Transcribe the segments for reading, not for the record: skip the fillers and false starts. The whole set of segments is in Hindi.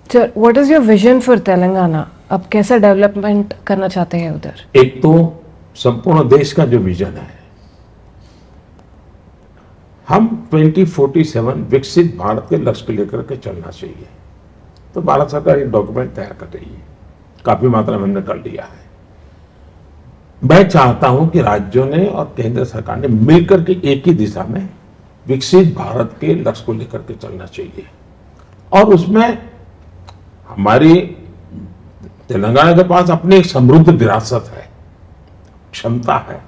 Sir, what is your vision for Telangana? अब कैसा डेवलपमेंट करना चाहते हैं उधर? एक तो संपूर्ण देश का जो विजन है, हम 2047 विकसित भारत के लक्ष्य को लेकर के चलना चाहिए। तो भारत सरकार एक डॉक्यूमेंट तैयार कर रही है, काफी मात्रा में हमने कर लिया है। मैं चाहता हूं कि राज्यों ने और केंद्र सरकार ने मिलकर के एक ही दिशा में विकसित भारत के लक्ष्य को लेकर के चलना चाहिए। और उसमें हमारी तेलंगाना के पास अपनी एक समृद्ध विरासत है, क्षमता है।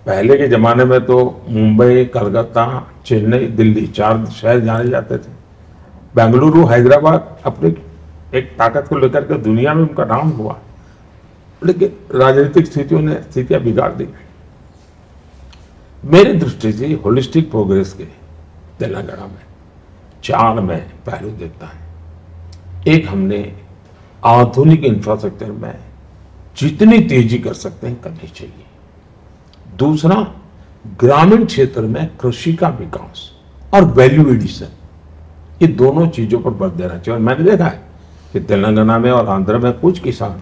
पहले के जमाने में तो मुंबई, कलकत्ता, चेन्नई, दिल्ली 4 शहर जाने जाते थे। बेंगलुरु, हैदराबाद अपनी एक ताकत को लेकर के दुनिया में उनका नाम हुआ, लेकिन राजनीतिक स्थितियां बिगाड़ दी। मेरी दृष्टि से होलिस्टिक प्रोग्रेस के तेलंगाना में 4 मैं पहलू देखता है। एक, हमने आधुनिक इंफ्रास्ट्रक्चर में जितनी तेजी कर सकते हैं करनी चाहिए। दूसरा, ग्रामीण क्षेत्र में कृषि का विकास और वैल्यू एडिशन, ये दोनों चीजों पर बल देना चाहिए। और मैंने देखा है कि तेलंगाना में और आंध्र में कुछ किसान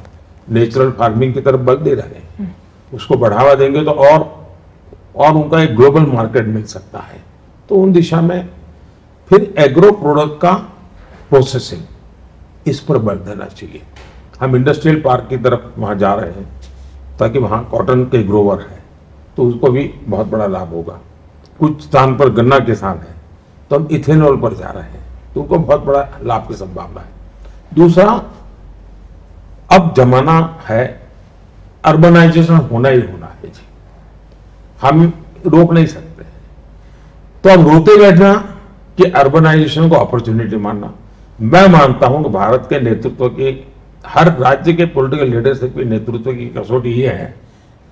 नेचुरल फार्मिंग की तरफ बल दे रहे हैं। उसको बढ़ावा देंगे तो और उनका एक ग्लोबल मार्केट मिल सकता है। तो उन दिशा में फिर एग्रो प्रोडक्ट का प्रोसेसिंग, इस पर बल देना चाहिए। हम इंडस्ट्रियल पार्क की तरफ वहां जा रहे हैं ताकि वहां कॉटन के ग्रोवर है, तो उसको भी बहुत बड़ा लाभ होगा। कुछ स्थान पर गन्ना किसान है, तो हम इथेनॉल पर जा रहे हैं, तो उनको बहुत बड़ा लाभ की संभावना है। दूसरा, अब जमाना है, अर्बनाइजेशन होना ही होना है जी, हम रोक नहीं सकते। तो अब रोते बैठना कि अर्बनाइजेशन को अपॉर्चुनिटी मानना, मैं मानता हूं कि भारत के नेतृत्व की, हर राज्य के पॉलिटिकल लीडरशिप के नेतृत्व की कसौटी ये है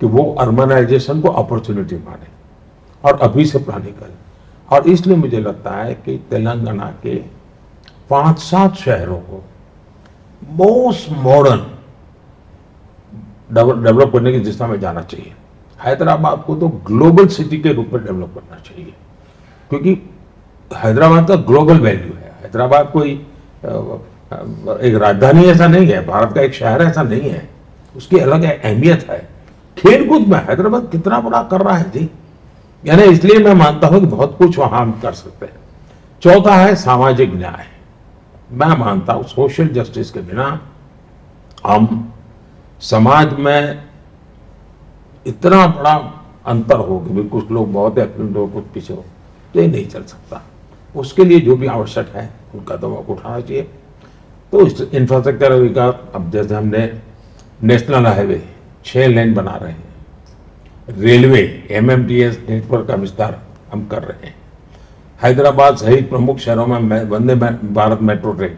कि वो अर्बनाइजेशन को अपॉर्चुनिटी माने और अभी से प्लानिंग करें। और इसलिए मुझे लगता है कि तेलंगाना के 5-7 शहरों को मोस्ट मॉडर्न डेवलप करने की दिशा में जाना चाहिए। हैदराबाद को तो ग्लोबल सिटी के रूप में डेवलप करना चाहिए, क्योंकि हैदराबाद का ग्लोबल वैल्यू है। हैदराबाद कोई एक राजधानी ऐसा नहीं है, भारत का एक शहर ऐसा नहीं है, उसकी अलग अहमियत है। खेलकूद में हैदराबाद कितना बड़ा कर रहा है जी, यानी इसलिए मैं मानता हूं कि बहुत कुछ वहां हम कर सकते हैं। चौथा है सामाजिक न्याय। मैं मानता हूं सोशल जस्टिस के बिना हम समाज में इतना बड़ा अंतर हो कि भी कुछ लोग बहुत है, लोग कुछ पीछे हो, तो ये नहीं चल सकता। उसके लिए जो भी आवश्यक है उन कदमों को उठाना चाहिए। तो इस इंफ्रास्ट्रक्चर विकास, अब जैसे हमने नेशनल हाईवे 6 लेन बना रहे हैं, रेलवे MMTS नेटवर्क का विस्तार हम कर रहे हैं, हैदराबाद सहित प्रमुख शहरों में वंदे भारत मेट्रो ट्रेन,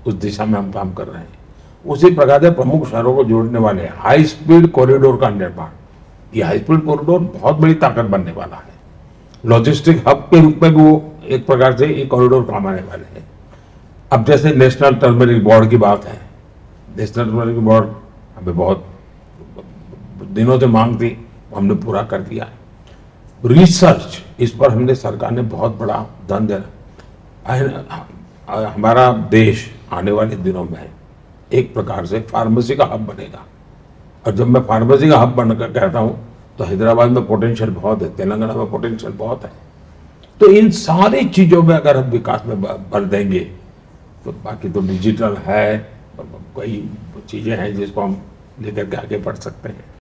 उस दिशा में हम काम कर रहे हैं। उसी प्रकार से प्रमुख शहरों को जोड़ने वाले हाई स्पीड कॉरिडोर का निर्माण, ये हाई स्पीड कॉरिडोर बहुत बड़ी ताकत बनने वाला है। लॉजिस्टिक हब के रूप में भी वो एक प्रकार से ये कॉरिडोर काम आने वाले हैं। अब जैसे नेशनल टर्मरिक बोर्ड की बात है, नेशनल टर्मरिक बोर्ड हमें बहुत दिनों से मांग थी, हमने पूरा कर दिया। रिसर्च, इस पर हमने, सरकार ने बहुत बड़ा धन देना। हमारा देश आने वाले दिनों में एक प्रकार से फार्मेसी का हब बनेगा। और जब मैं फार्मेसी का हब बनकर कहता हूं तो हैदराबाद में पोटेंशियल बहुत है, तेलंगाना में पोटेंशियल बहुत है। तो इन सारी चीजों में अगर हम विकास में बल देंगे तो बाकी तो डिजिटल है, कई चीजें हैं जिसको हम लेकर के आगे बढ़ सकते हैं।